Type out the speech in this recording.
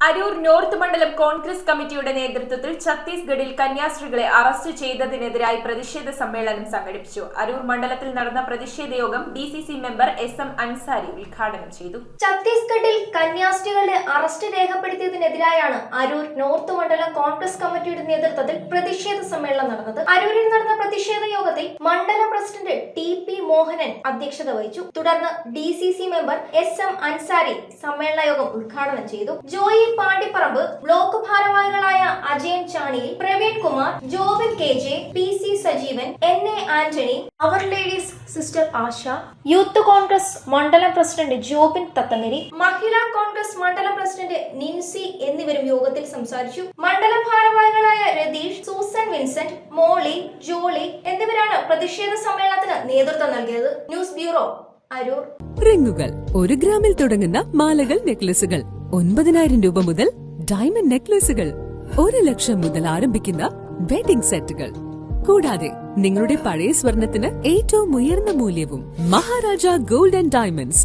Aroor north മണ്ഡലം കോൺഗ്രസ് കമ്മിറ്റിയുടെ നേതൃത്വത്തിൽ ഛത്തീസ്ഗഡിൽ കന്യാസ്ത്രീകളെ അറസ്റ്റ് ചെയ്തതിനെതിരായി പ്രതിഷേധ സമ്മേളനം സംഘടിപ്പിച്ചു. അരൂർ മണ്ഡലത്തിൽ നടന്ന പ്രതിഷേധ യോഗം DCC മെമ്പർ SM അൻസാരി ഉദ്ഘാടനം ചെയ്തു. ഛത്തീസ്ഗഡിൽ കന്യാസ്ത്രീകളുടെ അറസ്റ്റ് രേഖപ്പെടുത്തിയതിനെതിരായാണ് അരൂർ നോർത്ത് മണ്ഡലം കോൺഗ്രസ് കമ്മിറ്റിയുടെ നേതൃത്വത്തിൽ പ്രതിഷേധ സമ്മേളനം നടന്നത്. അരൂരിൽ നടന്ന പ്രതിഷേധ യോഗത്തിൽ മണ്ഡലം പ്രസിഡന്റ് TP മോഹനൻ അധ്യക്ഷത വഹിച്ചു. തുടർന്ന് DCC മെമ്പർ SM അൻസാരി സമ്മേളന യോഗം ഉദ്ഘാടനം ചെയ്തു. ജോയി പാണ്ടിപ്പറമ്പ്, ബ്ലോക്ക് ഭാരവാഹികളായ Ajayan Chaniyil, Praveen Kumar, Jobin KJ, PC Sajeevan, NA Antony, അവർ ladies sister Asha, youth Congress മണ്ഡലം പ്രസിഡന്റ് ജോബിൻ തത്തങ്ങരി, മഹിളാ കോൺഗ്രസ് മണ്ഡലം പ്രസിഡന്റ് നിൻസി എന്നിവരും യോഗത്തിൽ സംസാരിച്ചു. മണ്ഡലം ഭാരവാഹികളായ Ratheesh, Susan Vincent, Molly, Jolly എന്നിവരാണ് പ്രതിഷേധ സമ്മേളനത്തിന് നേതൃത്വം നൽകിയത്. News bureau, Aroor. റിങ്ങുകൾ 1 ഗ്രാമിൽ തുടങ്ങുന്ന മാലകൾ, നെക്ലസുകൾ 9,000 രൂപ മുതൽ ഡയമണ്ട് നെക്ലസുകൾ 1 ലക്ഷം മുതൽ ആരംഭിക്കുന്ന വെഡിംഗ് സെറ്റുകൾ. കൂടാതെ നിങ്ങളുടെ പഴയ സ്വർണത്തിന് ഏറ്റവും ഉയർന്ന മൂല്യവും മഹാരാജ ഗോൾഡ് ആൻഡ് ഡയമണ്ട്സ്